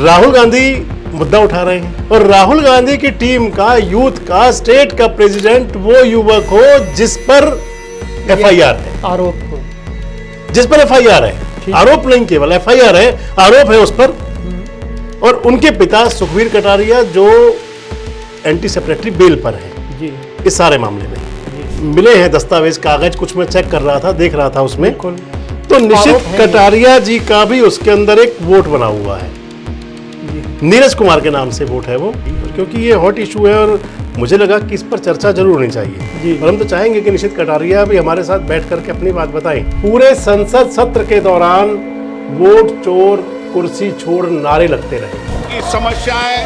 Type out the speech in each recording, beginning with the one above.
राहुल गांधी मुद्दा उठा रहे हैं और राहुल गांधी की टीम का यूथ का स्टेट का प्रेसिडेंट वो युवक हो जिस पर एफआईआर है, आरोप हो, जिस पर एफआईआर है, आरोप नहीं केवल एफआईआर है, आरोप है उस पर। और उनके पिता सुखबीर कटारिया जो एंटी सेपरेटरी बेल पर है जी, इस सारे मामले में मिले हैं दस्तावेज कागज, कुछ मैं चेक कर रहा था, देख रहा था उसमें। तो निशित कटारिया जी का भी उसके अंदर एक वोट बना हुआ है, नीरज कुमार के नाम से वोट है वो, क्योंकि ये हॉट इशू है और मुझे लगा कि इस पर चर्चा जरूर होनी चाहिए। और हम तो चाहेंगे कि निशित कटारिया भी हमारे साथ बैठ करके अपनी बात बताएं। पूरे संसद सत्र के दौरान वोट चोर कुर्सी छोड़ नारे लगते रहे की समस्याएं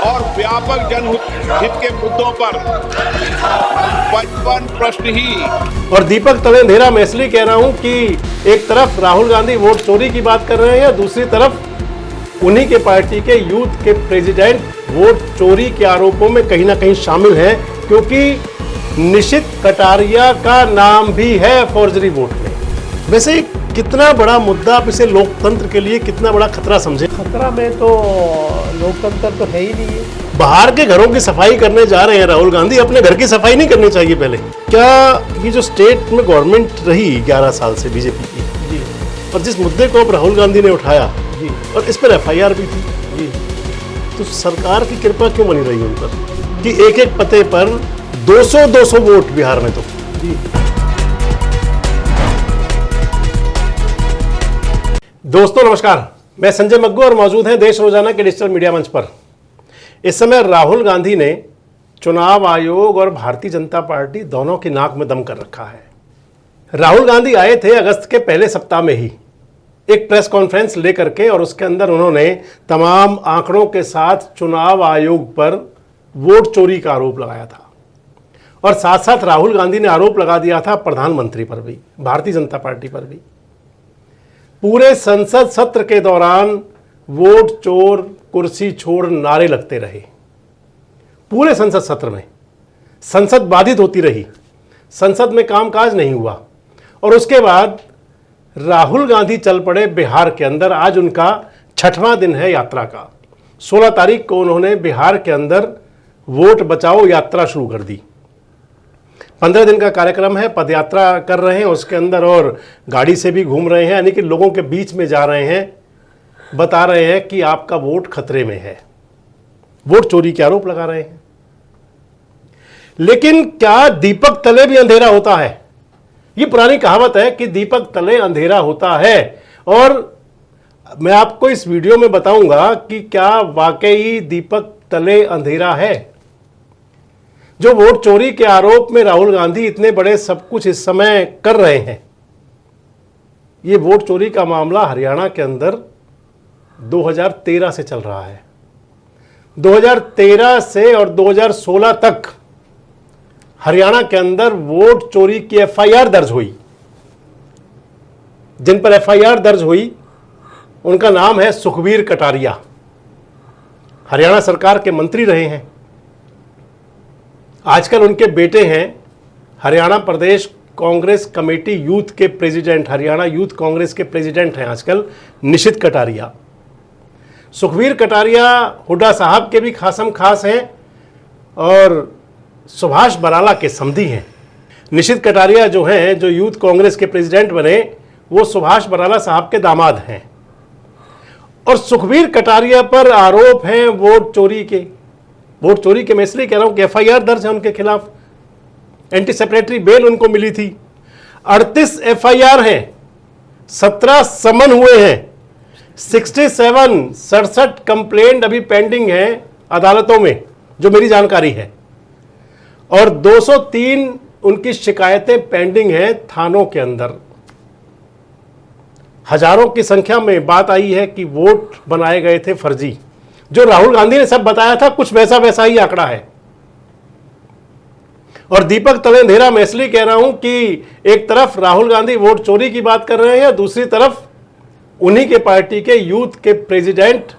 और व्यापक जनहित के मुद्दों पर 55 प्रश्न ही। और दीपक तले अंधेरा मैं इसलिए कह रहा हूं कि एक तरफ राहुल गांधी वोट चोरी की बात कर रहे हैं, दूसरी तरफ उन्हीं के पार्टी के यूथ के प्रेसिडेंट वोट चोरी के आरोपों में कहीं ना कहीं शामिल हैं, क्योंकि निशित कटारिया का नाम भी है फॉर्जरी वोट में। वैसे कितना बड़ा मुद्दा, आप इसे लोकतंत्र के लिए कितना बड़ा खतरा समझे? खतरा में तो लोकतंत्र तो है ही नहीं है। बाहर के घरों की सफाई करने जा रहे हैं राहुल गांधी, अपने घर की सफाई नहीं करनी चाहिए पहले? क्या ये जो स्टेट में गवर्नमेंट रही 11 साल से बीजेपी की जी, और जिस मुद्दे को अब राहुल गांधी ने उठाया जी, और इस पर एफआईआर भी थी जी, तो सरकार की कृपा क्यों बनी रही उन पर कि एक एक पते पर 200 वोट बिहार में? तो जी। दोस्तों नमस्कार, मैं संजय मग्गू और मौजूद हैं देश रोजाना के डिजिटल मीडिया मंच पर। इस समय राहुल गांधी ने चुनाव आयोग और भारतीय जनता पार्टी दोनों की नाक में दम कर रखा है। राहुल गांधी आए थे अगस्त के पहले सप्ताह में ही एक प्रेस कॉन्फ्रेंस लेकर के, और उसके अंदर उन्होंने तमाम आंकड़ों के साथ चुनाव आयोग पर वोट चोरी का आरोप लगाया था। और साथ साथ राहुल गांधी ने आरोप लगा दिया था प्रधानमंत्री पर भी, भारतीय जनता पार्टी पर भी। पूरे संसद सत्र के दौरान वोट चोर कुर्सी छोड़ नारे लगते रहे। पूरे संसद सत्र में संसद बाधित होती रही, संसद में कामकाज नहीं हुआ। और उसके बाद राहुल गांधी चल पड़े बिहार के अंदर। आज उनका 6वां दिन है यात्रा का। 16 तारीख को उन्होंने बिहार के अंदर वोट बचाओ यात्रा शुरू कर दी। 15 दिन का कार्यक्रम है, पदयात्रा कर रहे हैं उसके अंदर, और गाड़ी से भी घूम रहे हैं, यानी कि लोगों के बीच में जा रहे हैं, बता रहे हैं कि आपका वोट खतरे में है, वोट चोरी के आरोप लगा रहे हैं। लेकिन क्या दीपक तले भी अंधेरा होता है? ये पुरानी कहावत है कि दीपक तले अंधेरा होता है, और मैं आपको इस वीडियो में बताऊंगा कि क्या वाकई दीपक तले अंधेरा है। जो वोट चोरी के आरोप में राहुल गांधी इतने बड़े सब कुछ इस समय कर रहे हैं, ये वोट चोरी का मामला हरियाणा के अंदर 2013 से चल रहा है। 2013 से और 2016 तक हरियाणा के अंदर वोट चोरी की एफआईआर दर्ज हुई। जिन पर एफआईआर दर्ज हुई उनका नाम है सुखबीर कटारिया, हरियाणा सरकार के मंत्री रहे हैं। आजकल उनके बेटे हैं हरियाणा प्रदेश कांग्रेस कमेटी यूथ के प्रेसिडेंट, हरियाणा यूथ कांग्रेस के प्रेसिडेंट हैं आजकल निशित कटारिया। सुखबीर कटारिया हुड्डा साहब के भी खासम खास हैं और सुभाष बराला के समधी हैं। निशित कटारिया जो हैं, जो यूथ कांग्रेस के प्रेसिडेंट बने, वो सुभाष बराला साहब के दामाद हैं। और सुखबीर कटारिया पर आरोप हैं वोट चोरी के। वोट चोरी के मैं इसलिए कह रहा हूं कि एफआईआर दर्ज है उनके खिलाफ, एंटी सेपरेटरी बेल उनको मिली थी। 38 एफआईआर हैं, 17 समन हुए हैं, 67 कंप्लेंट अभी पेंडिंग है अदालतों में, जो मेरी जानकारी है, और 203 उनकी शिकायतें पेंडिंग हैं थानों के अंदर। हजारों की संख्या में बात आई है कि वोट बनाए गए थे फर्जी। जो राहुल गांधी ने सब बताया था कुछ वैसा वैसा ही आंकड़ा है। और दीपक तले अंधेरा मैं इसलिए कह रहा हूं कि एक तरफ राहुल गांधी वोट चोरी की बात कर रहे हैं, दूसरी तरफ उन्हीं के पार्टी के यूथ के प्रेसिडेंट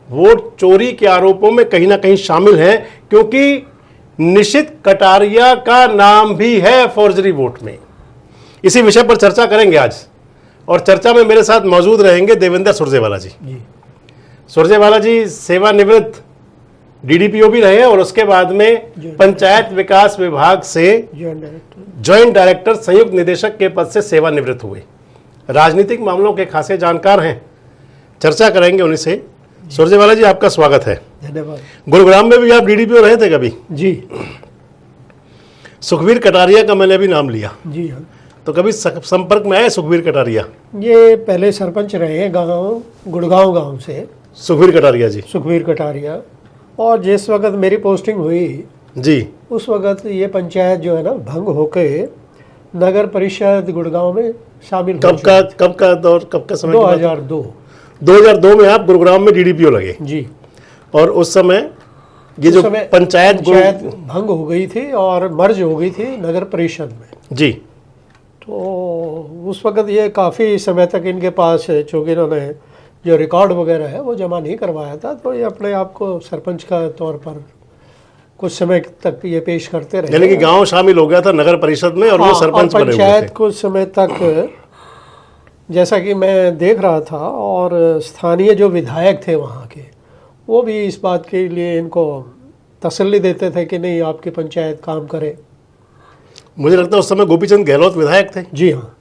वोट चोरी के आरोपों में कहीं ना कहीं शामिल हैं, क्योंकि निशित कटारिया का नाम भी है फॉर्जरी वोट में। इसी विषय पर चर्चा करेंगे आज। और चर्चा में मेरे साथ मौजूद रहेंगे देवेंद्र सुरजेवाला जी। जी सुरजेवाला जी सेवानिवृत्त डीडीपीओ भी रहे और उसके बाद में पंचायत विकास विभाग से जॉइंट डायरेक्टर संयुक्त निदेशक के पद से सेवानिवृत्त हुए। राजनीतिक मामलों के खासे जानकार हैं, चर्चा करेंगे उन्हीं से। सुरजेवाला जी आपका स्वागत है। धन्यवाद। गुरुग्राम में भी आप डीडीपीओ रहे थे कभी? जी सुखबीर कटारिया का मैंने भी नाम लिया, जी हाँ। तो कभी संपर्क में आए सुखबीर कटारिया? ये पहले सरपंच रहे हैं गांव गुड़गांव गांव से, सुखबीर कटारिया जी। सुखबीर कटारिया। और जिस वक्त मेरी पोस्टिंग हुई जी, उस वक्त ये पंचायत जो है ना भंग होके नगर परिषद गुड़गांव में शामिल हो कब का दौर, कब का समय? 2002। 2002 में आप गुरुग्राम में डीडीपीओ लगे जी। और उस समय ये जो पंचायत भंग हो गई थी और मर्ज हो गई थी नगर परिषद में जी। तो उस वक्त ये काफ़ी समय तक इनके पास, चूँकि इन्होंने जो रिकॉर्ड वगैरह है वो जमा नहीं करवाया था, तो ये अपने आप को सरपंच का तौर पर कुछ समय तक ये पेश करते रहे। यानी कि गांव शामिल हो गया था नगर परिषद में और वो सरपंच बने हुए थे। पंचायत कुछ समय तक, जैसा कि मैं देख रहा था, और स्थानीय जो विधायक थे वहाँ के, वो भी इस बात के लिए इनको तसल्ली देते थे कि नहीं आपकी पंचायत काम करे। मुझे लगता है उस समय गोपीचंद गहलोत विधायक थे। जी हाँ,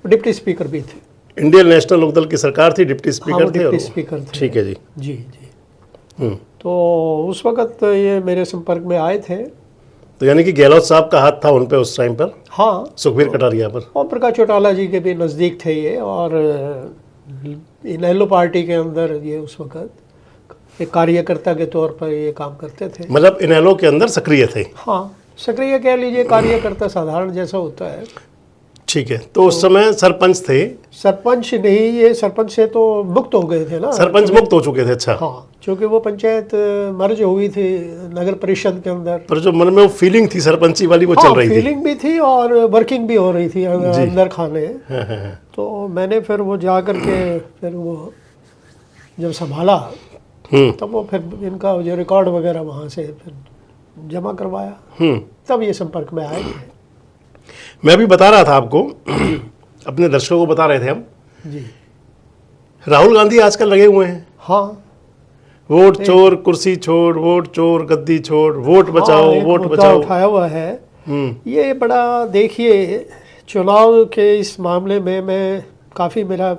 डिप्टी स्पीकर भी थे। इंडियन नेशनल लोकदल की सरकार थी, डिप्टी स्पीकर थे। डिप्टी स्पीकर थे। ठीक है जी। जी जी। तो उस वक्त ये मेरे संपर्क में आए थे। तो यानी कि गहलोत साहब का हाथ था उन पे उस टाइम पर? हाँ, सुखबीर कटारिया पर। और प्रकाश चौटाला जी के भी नज़दीक थे ये, और इनेलो पार्टी के अंदर ये उस वक्त एक कार्यकर्ता के तौर पर ये काम करते थे। मतलब इनेलो के अंदर सक्रिय थे? हाँ, सक्रिय कह लीजिए, कार्यकर्ता साधारण जैसा होता है। ठीक है। तो उस समय सरपंच थे? सरपंच नहीं, ये सरपंच से तो मुक्त हो गए थे ना। सरपंच मुक्त हो चुके थे। अच्छा। हाँ, क्योंकि वो पंचायत मर्ज हो गई थी नगर परिषद के अंदर। पर जो मन में वो फीलिंग थी सरपंची वाली, वो चल रही थी। फीलिंग भी थी और वर्किंग भी हो रही थी अंदर खाने। तो मैंने फिर वो जा करके फिर वो जब संभाला तब वो फिर इनका जो रिकॉर्ड वगैरह वहाँ से फिर जमा करवाया, तब ये संपर्क में आए थे। मैं अभी बता रहा था आपको, अपने दर्शकों को बता रहे थे हम जी, राहुल गांधी आजकल लगे हुए हैं। हाँ, वोट चोर कुर्सी छोड़, वोट चोर गद्दी छोड़, वोट बचाओ, एक वोट मुद्दा बचाओ उठाया हुआ है। ये बड़ा, देखिए, चुनाव के इस मामले में मैं काफ़ी, मेरा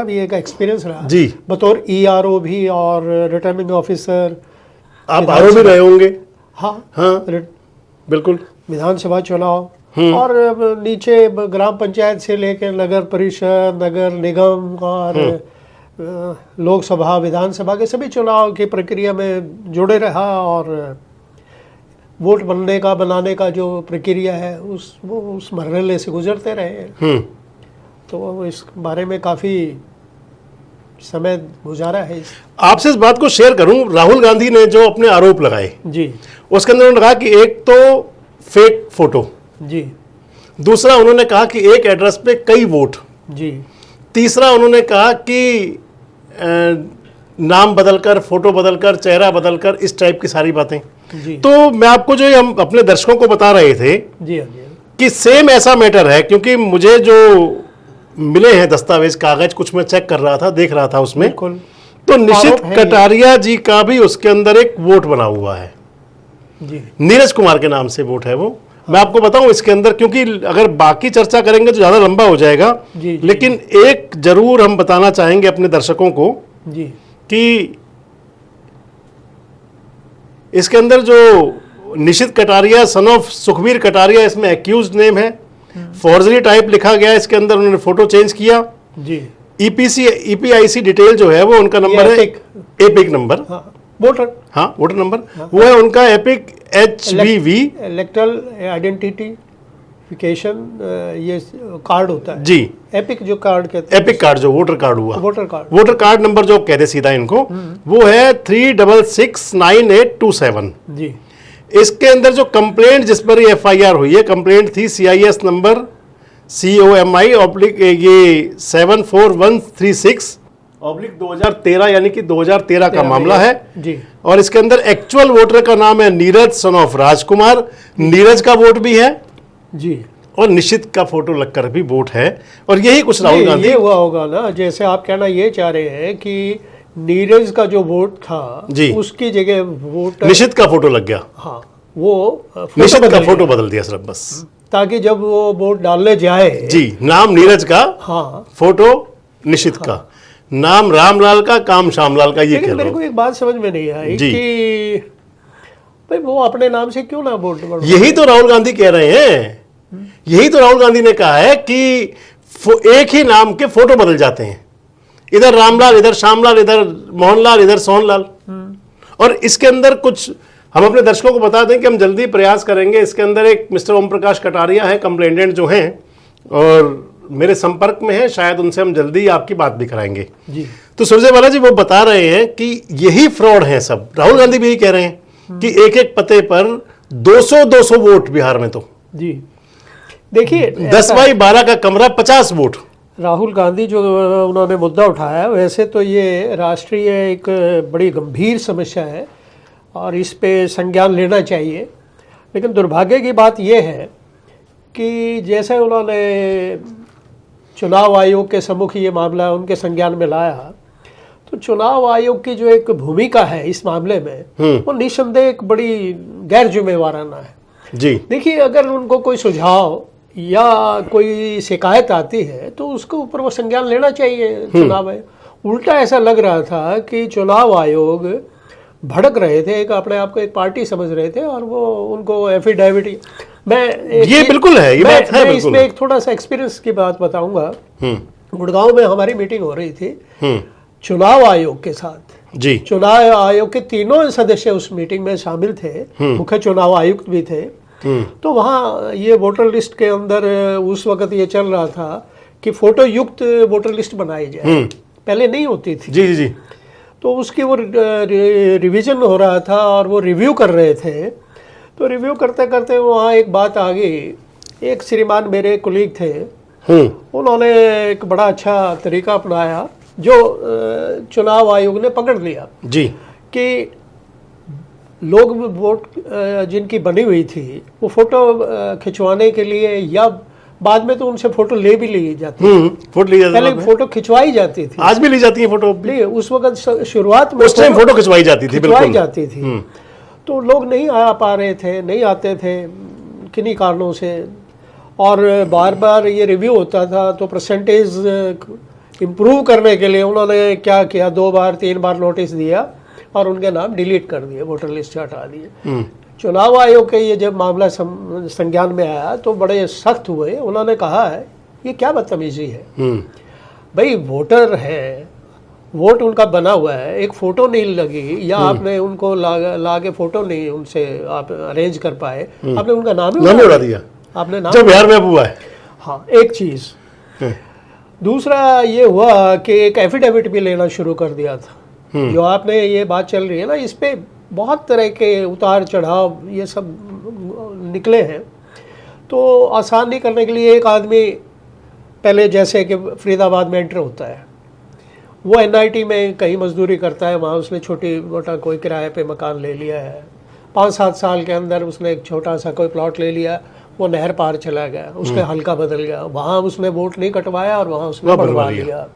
भी एक एक्सपीरियंस रहा जी, बतौर ERO भी और रिटर्निंग ऑफिसर। आप RO भी रहे होंगे? हाँ हाँ, बिल्कुल। विधानसभा चुनाव और नीचे ग्राम पंचायत से लेकर नगर परिषद, नगर निगम और लोकसभा, विधानसभा के सभी चुनाव की प्रक्रिया में जुड़े रहा। और वोट बनाने का जो प्रक्रिया है उस मरहले से गुजरते रहे। तो इस बारे में काफ़ी समय गुजारा है। आपसे इस बात को शेयर करूं, राहुल गांधी ने जो अपने आरोप लगाए जी, उसके अंदर उन्होंने कहा कि एक तो फेक फोटो जी, दूसरा उन्होंने कहा कि एक एड्रेस पे कई वोट जी, तीसरा उन्होंने कहा कि नाम बदलकर, फोटो बदलकर, चेहरा बदलकर, इस टाइप की सारी बातें। जी। तो मैं आपको जो हम अपने दर्शकों को बता रहे थे जी कि सेम ऐसा मैटर है, क्योंकि मुझे जो मिले हैं दस्तावेज, कागज कुछ मैं चेक कर रहा था, देख रहा था उसमें, तो निशित कटारिया जी का भी उसके अंदर एक वोट बना हुआ है जी। नीरज कुमार के नाम से वोट है वो। मैं आपको बताऊं इसके अंदर, क्योंकि अगर बाकी चर्चा करेंगे तो ज़्यादा लंबा हो जाएगा, जी, लेकिन एक जरूर हम बताना चाहेंगे अपने दर्शकों को जी, कि इसके अंदर जो निशित कटारिया सन ऑफ सुखबीर कटारिया, इसमें एक्यूज नेम है, फॉर्जरी टाइप लिखा गया है इसके अंदर, उन्होंने फोटो चेंज किया जी। EPIC डिटेल जो है वो उनका नंबर है एपिक नंबर, वोटर, हाँ वोटर नंबर, वो है उनका एपिक HBV इलेक्ट्रल आइडेंटिफिकेशन, ये कार्ड होता है जी, एपिक जो कार्ड कहते हैं, एपिक कार्ड जो वोटर कार्ड हुआ, वोटर कार्ड नंबर जो कहते सीधा इनको, वो है 3669827 जी। इसके अंदर जो कंप्लेंट जिस पर ये FIR हुई है, कंप्लेंट थी CIS नंबर COMI/ये 74136/2013, यानी कि 2013 का मामला है जी। और इसके अंदर एक्चुअल वोटर का नाम है नीरज सन ऑफ राजकुमार, नीरज का वोट भी है जी। और निशित का फोटो लगकर भी वोट है, और यही कुछ राहुल गांधी। ये हुआ होगा ना, जैसे आप कहना ये चाह रहे हैं कि नीरज का जो वोट था जी, उसकी जगह वोट निशित का फोटो लग गया। हाँ, वो निशित का फोटो बदल दिया सिर्फ बस, ताकि जब वो वोट डालने जाए जी, नाम नीरज का, हाँ, फोटो निशित का, नाम रामलाल का, काम श्यामलाल का, ये लेकिन कह मेरे लो। को एक बात समझ में नहीं आई जी। कि भाई वो अपने नाम से क्यों ना वोट बढ़वाए? यही तो राहुल गांधी कह रहे हैं, यही तो राहुल गांधी ने कहा है कि एक ही नाम के फोटो बदल जाते हैं, इधर रामलाल, इधर श्यामलाल, इधर मोहनलाल, इधर सोहनलाल। और इसके अंदर कुछ हम अपने दर्शकों को बता दें कि हम जल्दी प्रयास करेंगे। इसके अंदर एक मिस्टर ओम प्रकाश कटारिया है, कंप्लेंटेंट जो हैं, और मेरे संपर्क में है, शायद उनसे हम जल्दी आपकी बात भी कराएंगे जी। तो सुरजेवाला जी वो बता रहे हैं कि यही फ्रॉड है सब। राहुल गांधी भी यही कह रहे हैं कि एक एक पते पर 200 वोट बिहार में, तो जी देखिए 10x12 का कमरा 50 वोट। राहुल गांधी जो उन्होंने मुद्दा उठाया, वैसे तो ये राष्ट्रीय एक बड़ी गंभीर समस्या है और इस पे संज्ञान लेना चाहिए। लेकिन दुर्भाग्य की बात यह है कि जैसे उन्होंने चुनाव आयोग के सम्मुख ये मामला उनके संज्ञान में लाया, तो चुनाव आयोग की जो एक भूमिका है इस मामले में वो निस्संदेह एक बड़ी गैर जिम्मेवाराना है। जी, देखिए, अगर उनको कोई सुझाव या कोई शिकायत आती है तो उसके ऊपर वो संज्ञान लेना चाहिए चुनाव आयोग। उल्टा ऐसा लग रहा था कि चुनाव आयोग भड़क रहे थे, एक अपने आप को एक पार्टी समझ रहे थे, और वो उनको एफिडेविट ये बिल्कुल है, ये बात है। मैं इसमें एक थोड़ा सा एक्सपीरियंस की बात बताऊंगा। गुड़गांव में हमारी मीटिंग हो रही थी चुनाव आयोग के साथ। जी, चुनाव आयोग के तीनों सदस्य उस मीटिंग में शामिल थे, मुख्य चुनाव आयुक्त भी थे। तो वहाँ ये वोटर लिस्ट के अंदर उस वक्त ये चल रहा था कि फोटो युक्त वोटर लिस्ट बनाई जाए, पहले नहीं होती थी। जी, जी, जी। तो उसकी वो रिवीजन हो रहा था और वो रिव्यू कर रहे थे। तो रिव्यू करते करते वहाँ एक बात आ गई। एक श्रीमान मेरे कुलीग थे, उन्होंने एक बड़ा अच्छा तरीका अपनाया जो चुनाव आयोग ने पकड़ लिया जी, कि लोग वोट जिनकी बनी हुई थी वो फोटो खिंचवाने के लिए, या बाद में तो उनसे फोटो ले भी ली जाती थी, फोटो ली जाती पहले थी, फोटो खिंचवाई जाती थी, आज भी ली जाती है फोटो। नहीं, उस वक्त शुरुआत में उस टाइम फोटो खिंचवाई जाती थी, खिंचवाई बिल्कुल जाती थी। तो लोग नहीं आ पा रहे थे, नहीं आते थे किन्हीं कारणों से, और बार बार ये रिव्यू होता था। तो परसेंटेज इम्प्रूव करने के लिए उन्होंने क्या किया, 2 बार 3 बार नोटिस दिया और उनके नाम डिलीट कर दिए, वोटर लिस्ट से हटा दिए। चुनाव आयोग के ये जब मामला संज्ञान में आया तो बड़े सख्त हुए। उन्होंने कहा है ये क्या बदतमीजी है, भाई वोटर है, वोट उनका बना हुआ है, एक फोटो नहीं लगी, या आपने उनको ला के फोटो नहीं उनसे आप अरेंज कर पाए, आपने उनका नाम ही उड़ा दिया, आपने नाम जो बिहार में अब हुआ है। हाँ, एक चीज। दूसरा ये हुआ कि एक एफिडेविट भी लेना शुरू कर दिया था। जो आपने ये बात चल रही है ना, इस पे बहुत तरह के उतार चढ़ाव ये सब निकले हैं। तो आसानी करने के लिए एक आदमी पहले जैसे कि फरीदाबाद में एंटर होता है, वो एनआईटी में कहीं मजदूरी करता है, वहाँ उसने छोटी मोटा कोई किराए पे मकान ले लिया है, 5-7 साल के अंदर उसने एक छोटा सा कोई प्लॉट ले लिया, वो नहर पार चला गया, उसका हल्का बदल गया, वहाँ उसने वोट नहीं कटवाया और वहाँ उसने बढ़वा लिया।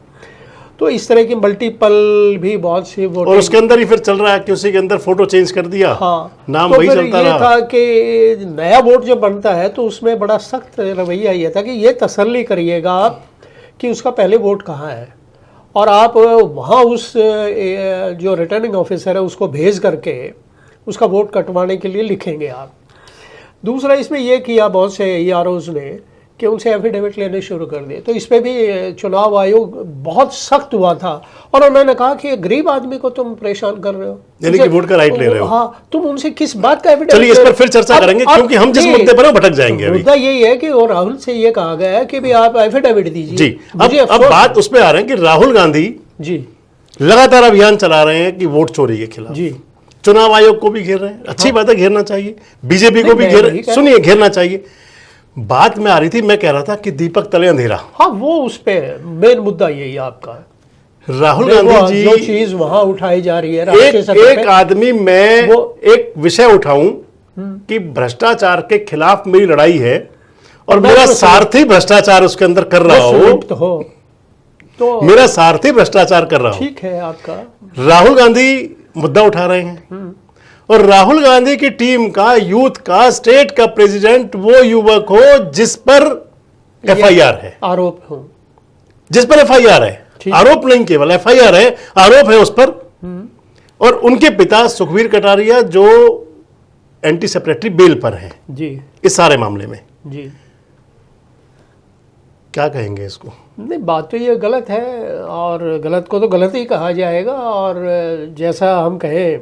तो इस तरह की मल्टीपल भी बहुत सी वोट, और उसके अंदर ही फिर चल रहा है कि उसी के अंदर फोटो चेंज कर दिया। हाँ, नाम तो वही फिर चलता ये रहा। था कि नया वोट जब बनता है तो उसमें बड़ा सख्त रवैया ये था कि ये तसल्ली करिएगा आप कि उसका पहले वोट कहाँ है, और आप वहाँ उस जो रिटर्निंग ऑफिसर है उसको भेज करके उसका वोट कटवाने के लिए लिखेंगे आप। दूसरा इसमें यह किया बहुत से EROs ने कि उनसे एफिडेविट लेने शुरू कर दिए। तो इस पे भी चुनाव आयोग बहुत सख्त हुआ था और उन्होंने कहा कि गरीब आदमी को तुम परेशान कर रहे हो, यानी कि वोट का राइट ले रहे हो। हाँ, तुम उनसे किस बात का एफिडेविट। चलिए इस पर फिर चर्चा करेंगे, क्योंकि हम जिस मुद्दे पर भटक जाएंगे अभी। मुद्दा यही है कि और राहुल से ये कहा गया है कि भी आप एफिडेविट दीजिए जी। अब बात उस पर आ रहे हैं कि राहुल गांधी जी लगातार अभियान चला रहे हैं कि वोट चोरी के खिलाफ जी, चुनाव आयोग को भी घेर रहे हैं। अच्छी बात है, घेरना चाहिए, बीजेपी को भी नहीं, सुनिए, घेरना चाहिए। बात में आ रही थी, मैं कह रहा था कि दीपक तले अंधेरा। हाँ, वो उस पे मेन मुद्दा यही है आपका। राहुल गांधी जी, जो चीज वहां उठाई जा रही है एक आदमी, मैं एक विषय उठाऊं कि भ्रष्टाचार के खिलाफ मेरी लड़ाई है और मेरा सारथी भ्रष्टाचार उसके अंदर कर रहा हो, संयुक्त हो तो मेरा सारथी भ्रष्टाचार कर रहा हो। ठीक है आपका। राहुल गांधी मुद्दा उठा रहे हैं और राहुल गांधी की टीम का, यूथ का, स्टेट का प्रेसिडेंट वो युवक हो जिस पर एफआईआर है, आरोप हो, जिस पर एफआईआर है। आरोप नहीं, केवल एफआईआर है, आरोप है उस पर। और उनके पिता सुखबीर कटारिया जो एंटी सेक्रेटरी बेल पर हैं जी, इस सारे मामले में। जी क्या कहेंगे इसको? नहीं, बात तो ये गलत है और गलत को तो गलत ही कहा जाएगा। और जैसा हम कहें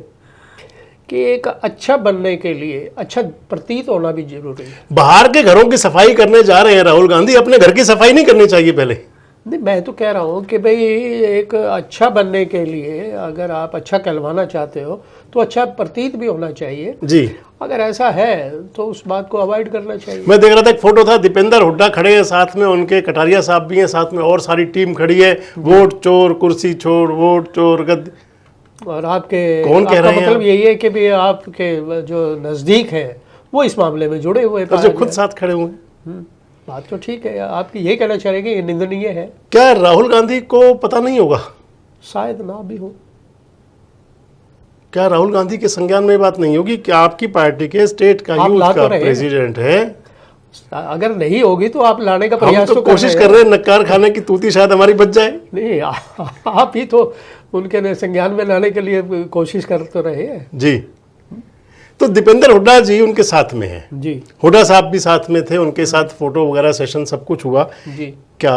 कि एक अच्छा बनने के लिए अच्छा प्रतीत होना भी जरूरी है। बाहर के घरों की सफाई करने जा रहे हैं राहुल गांधी, अपने घर की सफाई नहीं करनी चाहिए पहले? नहीं, मैं तो कह रहा हूँ कि भाई एक अच्छा बनने के लिए अगर आप अच्छा कहलवाना चाहते हो तो अच्छा प्रतीत भी होना चाहिए जी। अगर ऐसा है तो उस बात को अवॉइड करना चाहिए। मैं देख रहा था एक फोटो था, दीपेंद्र हुड्डा खड़े हैं साथ में, उनके कटारिया साहब भी हैं साथ में, और सारी टीम खड़ी है। वोट चोर कुर्सी छोड़, वोट चोर गद्दी। और आपके कौन कह रहे हैं मतलब यही है कि भी आपके जो नज़दीक है वो इस मामले में जुड़े हुए जो खुद साथ खड़े हुए। बात तो ठीक है, आपकी यही कहना चाह रहे कि ये निंदनीय है। क्या राहुल गांधी को पता नहीं होगा? शायद ना भी हो। क्या राहुल गांधी के संज्ञान में बात नहीं होगी कि आपकी पार्टी के स्टेट का आप यूथ ला का तो रहे हैं। प्रेसिडेंट है? अगर नहीं होगी तो आप लाने का हम प्रयास तो कोशिश कर रहे हैं, नक्कार खाने की तूती शायद हमारी बच जाए। नहीं, आप ही तो उनके संज्ञान में लाने के लिए कोशिश कर तो रहे हैं। जी। तो दीपेंद्र हुड्डा जी उनके साथ में हैं। जी, हुड्डा साहब भी साथ में थे, उनके साथ फोटो वगैरह सेशन सब कुछ हुआ। जी। क्या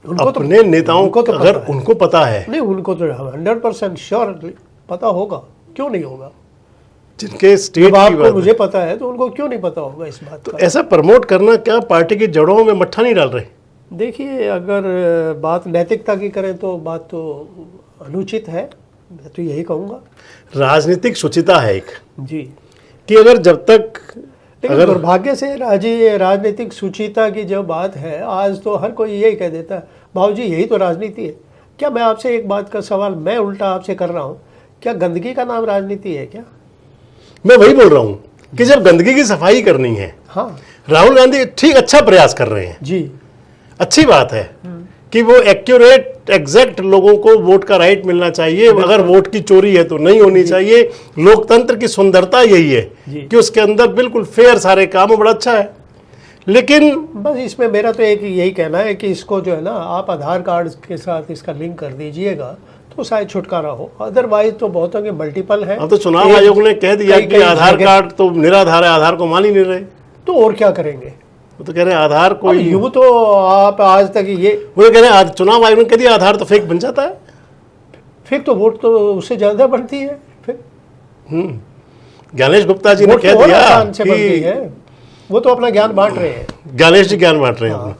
उनको तो अपने नेताओं उनको को तो अगर पता है। उनको पता है, नहीं, उनको तो 100% श्योर पता होगा, क्यों नहीं होगा? जिनके स्टेट जब की आपको बात मुझे है, पता है तो उनको क्यों नहीं पता होगा इस बात तो का? ऐसा प्रमोट करना क्या पार्टी की जड़ों में मट्ठा नहीं डाल रहे? देखिए, अगर बात नैतिकता की करें तो बात तो अनुचित है, मैं तो यही कहूँगा। राजनीतिक शुचिता है एक, जी, कि अगर जब तक लेकिन दुर्भाग्य से राजनीतिक शुचिता की जो बात है, आज तो हर कोई यही कह देता है भाऊजी यही तो राजनीति है। क्या मैं आपसे एक बात का सवाल मैं उल्टा आपसे कर रहा हूँ, क्या गंदगी का नाम राजनीति है क्या? मैं वही बोल रहा हूँ कि जब गंदगी की सफाई करनी है, हाँ राहुल गांधी ठीक अच्छा प्रयास कर रहे हैं, जी, अच्छी बात है कि वो एक्यूरेट एग्जैक्ट लोगों को वोट का राइट मिलना चाहिए। अगर वोट की चोरी है तो नहीं होनी चाहिए। लोकतंत्र की सुंदरता यही है कि उसके अंदर बिल्कुल फेयर सारे काम हो, बड़ा अच्छा है। लेकिन बस इसमें मेरा तो एक यही कहना है कि इसको जो है ना आप आधार कार्ड के साथ इसका लिंक कर दीजिएगा तो शायद छुटकारा हो, अदरवाइज तो बहुतों के मल्टीपल है। अब तो चुनाव आयोग ने कह दिया कि आधार कार्ड तो निराधार है, आधार को मान ही नहीं रहे। तो और क्या करेंगे? वो तो कह रहे हैं आधार कोई, यूं तो आप आज तक ये वो कह रहे हैं चुनाव आयोग ने कह दिया आधार तो फेक बन जाता है। फिर तो वोट तो उससे ज्यादा बढ़ती है। फिर ज्ञानेश गुप्ता जी ने वोट कह तो और दिया आसान से बढ़ती कि है। वो तो अपना ज्ञान बांट रहे हैं। ज्ञानेश जी ज्ञान बांट रहे हैं अपना।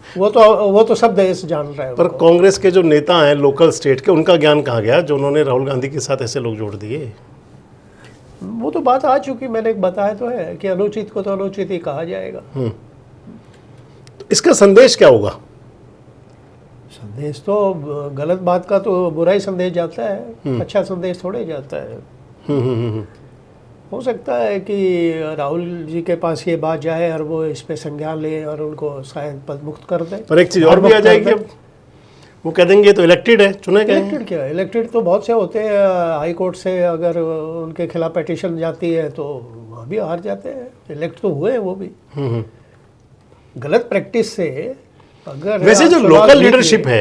वो तो सब देश जान रहे हैं पर उनको। कांग्रेस के जो नेता हैं लोकल स्टेट के, उनका ज्ञान कहाँ गया जो उन्होंने राहुल गांधी के साथ ऐसे लोग जोड़ दिए? वो तो बात आ चुकी, मैंने बताया तो है कि अनुचित को तो अनुचित ही कहा जाएगा। इसका संदेश क्या होगा? संदेश तो गलत बात का तो बुरा ही संदेश जाता है, अच्छा संदेश थोड़े जाता है। हो सकता है कि राहुल जी के पास ये बात जाए और वो इस पे संज्ञान ले और उनको शायद पद मुक्त कर दे। पर एक चीज और भी आ जाएगी, अब वो कह देंगे तो इलेक्टेड है, चुने गए हैं। इलेक्टेड क्या, इलेक्टेड तो बहुत से होते हैं। हाई कोर्ट से अगर उनके खिलाफ पिटीशन जाती है तो वहाँ भी हार जाते हैं। इलेक्ट तो हुए हैं वो भी। गलत प्रैक्टिस से अगर वैसे जो आप चुनाव लोकल जीत लीडरशिप लिए-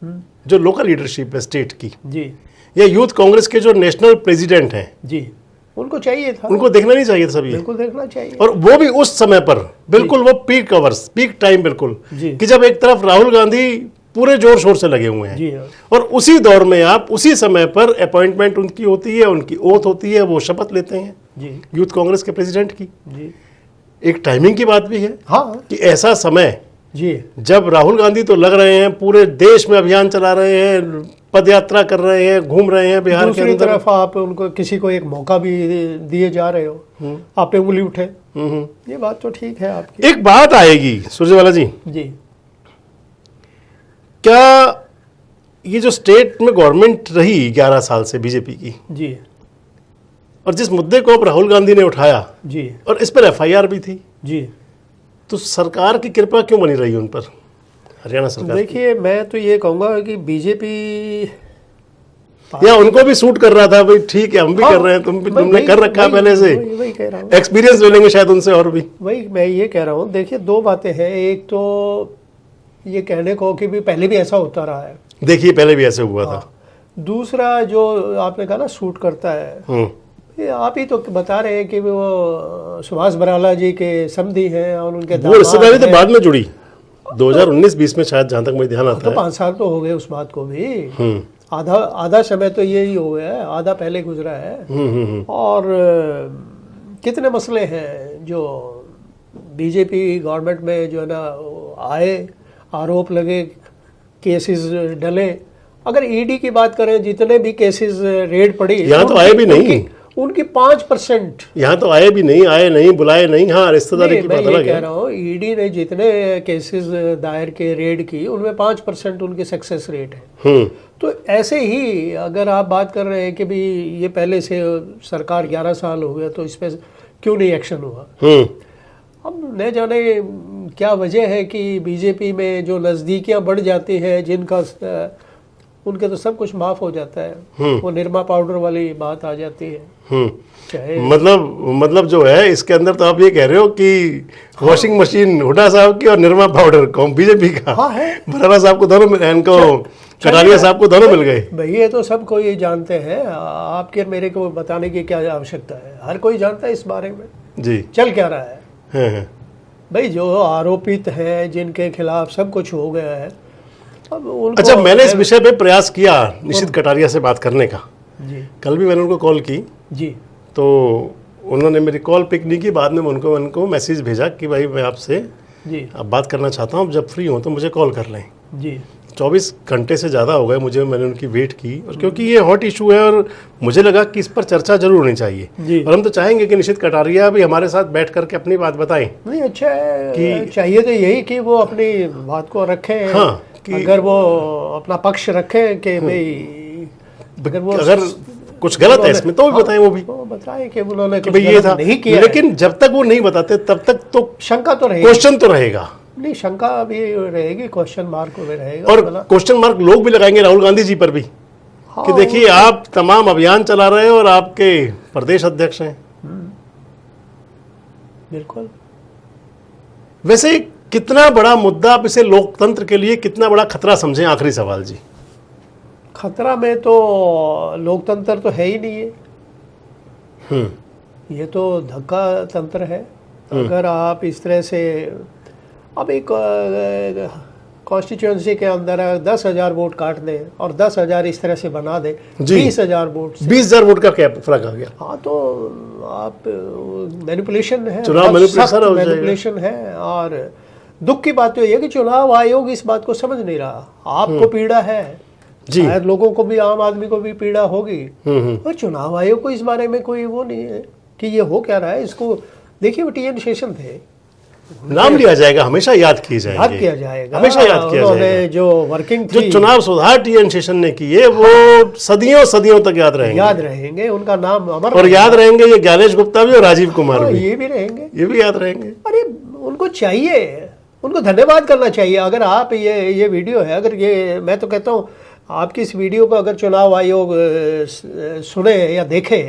है, जो लोकल लीडरशिप है स्टेट की, जी, या यूथ कांग्रेस के जो नेशनल प्रेसिडेंट हैं, जी, उनको चाहिए था, उनको देखना नहीं चाहिए था सब ये। बिल्कुल देखना चाहिए। और वो भी उस समय पर बिल्कुल वो पीक अवर्स, पीक टाइम बिल्कुल, जी। कि जब एक तरफ राहुल गांधी पूरे जोर शोर से लगे हुए हैं, जी हाँ, और उसी दौर में आप उसी समय पर अपॉइंटमेंट उनकी होती है, उनकी ओथ होती है, वो शपथ लेते हैं जी, यूथ कांग्रेस के प्रेसिडेंट की। जी, एक टाइमिंग की बात भी है हाँ, कि ऐसा समय जी, जब राहुल गांधी तो लग रहे हैं, पूरे देश में अभियान चला रहे हैं, पद यात्रा कर रहे हैं, घूम रहे हैं बिहार के दूसरी अंदर। तरफ आप उनको किसी को एक मौका भी दिए जा रहे हो, आप पे उंगली उठे। ये बात तो ठीक है आपकी। एक बात आएगी सुरजेवाला जी, जी, क्या ये जो स्टेट में गवर्नमेंट रही 11 साल से बीजेपी की, जी, और जिस मुद्दे को अब राहुल गांधी ने उठाया, जी, और इस पर एफआईआर भी थी, जी, तो सरकार की कृपा क्यों बनी रही उन पर, हरियाणा सरकार? देखिए, मैं तो ये कहूँगा कि बीजेपी या उनको भी सूट कर रहा था, भाई ठीक है हम भी कर रहे हैं, तुमने कर रखा है पहले से, वही कह रहा हूँ, एक्सपीरियंस ले लेंगे शायद उनसे और भी। वही मैं ये कह रहा हूँ। देखिए, दो बातें हैं। एक तो ये कहने को कि भी पहले भी ऐसा होता रहा है, देखिए पहले भी ऐसे हुआ था। दूसरा जो आपने कहा ना सूट करता है, ये आप ही तो बता रहे हैं कि वो सुभाष बराला जी के समधी हैं और उनके वो रिश्तेदारी दामाद तो हैं। बाद में जुड़ी 2019-20 में शायद, जहां तक मुझे ध्यान आता तो है। 5 साल तो हो गए उस बात को भी। आधा समय तो यही हो गया है, आधा पहले गुजरा है। और कितने मसले हैं जो बीजेपी गवर्नमेंट में जो है ना आए, आरोप लगे, केसेस डले। अगर ईडी की बात करें, जितने भी केसेस रेड पड़ी, यहाँ तो आए भी नहीं, उनकी 5%। यहाँ तो आए भी नहीं, आए नहीं, बुलाए नहीं। हाँ, रिश्तेदारी की मैं बात ये अलग कह है। रहा हूँ, ईडी ने जितने केसेस दायर के रेड की, उनमें 5% उनकी सक्सेस रेट है। तो ऐसे ही अगर आप बात कर रहे हैं कि भी ये पहले से सरकार 11 साल हो गया, तो इस पर क्यों नहीं एक्शन हुआ? अब न जाने क्या वजह है कि बीजेपी में जो नज़दीकियां बढ़ जाती हैं, जिनका उनके तो सब कुछ माफ हो जाता है। वो निरमा पाउडर वाली बात आ जाती है। चाहे मतलब जो है इसके अंदर तो आप ये कह रहे हो कि वॉशिंग मशीन हुड्डा साहब की और निरमा पाउडर कौन बीजेपी का? हाँ है। बराला साहब को दोनों इनको कटारिया साहब को दोनों मिल गए। भाई ये तो सबको ये जानते हैं, आपके मेरे को बताने की क्या आवश्यकता है? हर कोई जानता है इस बारे में जी चल क्या रहा है। हाँ। भाई जो आरोपित हैं, जिनके खिलाफ सब कुछ हो गया है, अब उनको अच्छा, मैंने इस विषय पे प्रयास किया निशित कटारिया से बात करने का। जी कल भी मैंने उनको कॉल की, जी तो उन्होंने मेरी कॉल पिक नहीं की। बाद में उनको मैसेज भेजा कि भाई मैं आपसे जी अब बात करना चाहता हूँ, जब फ्री हो तो मुझे कॉल कर लें। जी 24 घंटे से ज़्यादा हो गए मुझे, मैंने उनकी वेट की, और क्योंकि ये हॉट इशू है और मुझे लगा कि इस पर चर्चा जरूर होनी चाहिए। जी। और हम तो चाहेंगे कि निशित कटारिया भी हमारे साथ बैठ करके अपनी बात बताएं। नहीं, अच्छा है, चाहिए तो यही कि वो अपनी बात को रखें। हाँ, अगर वो अपना पक्ष रखें कि भाई अगर कुछ गलत है इसमें तो भी बताएं, वो भी तो बताएं कि उन्होंने कि कुछ भाई ये गलत था। नहीं किया है। लेकिन जब तक वो नहीं बताते तब तक तो शंका तो रहेगी। क्वेश्चन तो रहेगा, नहीं, शंका भी रहेगी, क्वेश्चन मार्क भी रहेगा। और बोला, क्वेश्चन मार्क लोग भी लगाएंगे राहुल गांधी जी पर भी हाँ, कि देखिए आप तमाम अभियान चला रहे हो और आपके प्रदेश अध्यक्ष हैं। बिल्कुल। वैसे कितना बड़ा मुद्दा आप इसे लोकतंत्र के लिए कितना बड़ा खतरा समझें? आखिरी सवाल जी। खतरा में तो लोकतंत्र तो है ही नहीं है। ये तो धक्का तंत्र है। अगर आप इस तरह से अब एक कॉन्स्टिट्यूंसी के अंदर 10,000 वोट काट दें और 10,000 इस तरह से बना दें, 20,000 वोट से। 20,000 वोट का क्या फर्क आ गया? हाँ, तो आप मैनिपुलेशन है, चुनाव मैनिपुलेशन है। और दुख की बात तो ये है कि चुनाव आयोग इस बात को समझ नहीं रहा। आपको पीड़ा है जी, शायद लोगों को भी, आम आदमी को भी पीड़ा होगी, और चुनाव आयोग को इस बारे में कोई वो नहीं है कि ये हो क्या रहा है। इसको देखिए, वो टीएन शेषन थे, नाम लिया जाएगा, हमेशा याद किए जाएंगे, याद किया जाएगा, हमेशा याद किया उन्होंने जाएगा। जो वर्किंग जो थी, चुनाव सुधार टीएन शेषन ने किए वो सदियों सदियों तक याद रहेंगे। उनका नाम अमर और याद रहेंगे ये ज्ञानेश गुप्ता भी और राजीव कुमार हाँ, भी, ये भी रहेंगे, ये भी याद रहेंगे। अरे उनको चाहिए, उनको धन्यवाद करना चाहिए। अगर आप ये वीडियो है, अगर ये, मैं तो कहता हूँ आपकी इस वीडियो को अगर चुनाव आयोग सुने या देखे,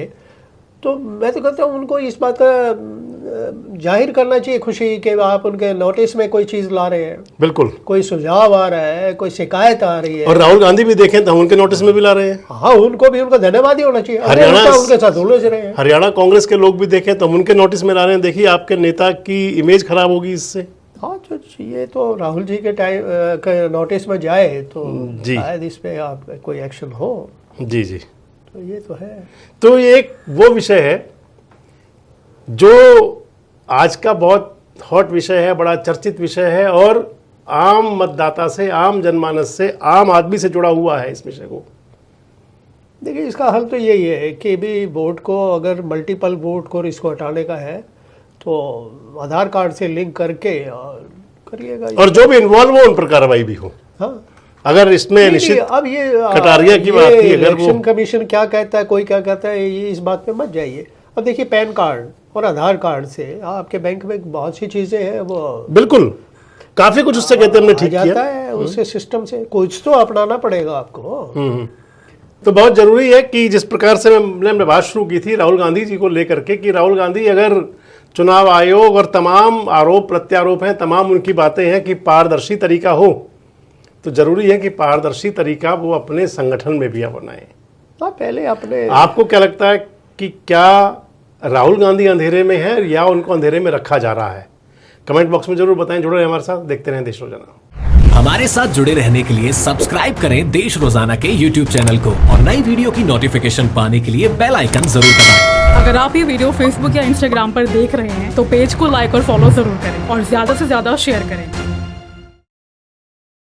तो मैं तो कहता हूँ उनको इस बात का जाहिर करना चाहिए खुशी कि आप उनके नोटिस में कोई चीज़ ला रहे हैं, बिल्कुल, कोई सुझाव आ रहा है, कोई शिकायत आ रही है। और राहुल गांधी भी देखें तो हम उनके नोटिस में भी ला रहे हैं। हाँ, उनको भी उनका धन्यवाद ही होना चाहिए। हरियाणा उनके साथ उलझ रहे हैं। हरियाणा कांग्रेस के लोग भी देखें तो हम उनके नोटिस में ला रहे हैं। देखिए आपके नेता की इमेज खराब होगी इससे। हाँ, तो ये तो राहुल जी के टाइम के नोटिस में जाए तो जी। शायद इस पे आप कोई एक्शन हो। जी जी, तो ये तो है। तो ये एक वो विषय है जो आज का बहुत हॉट विषय है, बड़ा चर्चित विषय है, और आम मतदाता से, आम जनमानस से, आम आदमी से जुड़ा हुआ है इस विषय को। देखिए, इसका हल तो यही है कि भी वोट को, अगर मल्टीपल वोट को इसको हटाने का है तो आधार कार्ड से लिंक करके और करिएगा, और जो भी इन्वॉल्व हो उन पर कार्रवाई भी हो। हाँ, अगर इसमें निश्चित अब ये कटारिया की बात थी, अगर वो इलेक्शन कमीशन क्या कहता है, कोई क्या कहता है, ये इस बात पे मत जाइए। अब देखिए, पैन कार्ड और आधार कार्ड से आपके बैंक में बहुत सी चीज़ें हैं वो बिल्कुल, काफी कुछ उससे कहते हमने आ ठीक जाता किया। है उससे सिस्टम से, कुछ तो अपनाना पड़ेगा आपको। तो बहुत जरूरी है कि जिस प्रकार से हमने बात शुरू की थी राहुल गांधी जी को लेकर के, कि राहुल गांधी अगर चुनाव आयोग और तमाम आरोप प्रत्यारोप हैं, तमाम उनकी बातें हैं कि पारदर्शी तरीका हो, तो जरूरी है कि पारदर्शी तरीका वो अपने संगठन में भी अपनाएं। हाँ, पहले अपने आपको क्या लगता है कि क्या राहुल गांधी अंधेरे में है या उनको अंधेरे में रखा जा रहा है? कमेंट बॉक्स में जरूर बताएं। जुड़े रहें हमारे साथ, देखते रहें देश रोजाना। हमारे साथ जुड़े रहने के लिए सब्सक्राइब करें देश रोजाना के YouTube चैनल को और नई वीडियो की नोटिफिकेशन पाने के लिए बेल आइकन जरूर दबाएं। अगर आप ये वीडियो फेसबुक या इंस्टाग्राम पर देख रहे हैं तो पेज को लाइक और फॉलो जरूर करें और ज्यादा से ज्यादा शेयर करें।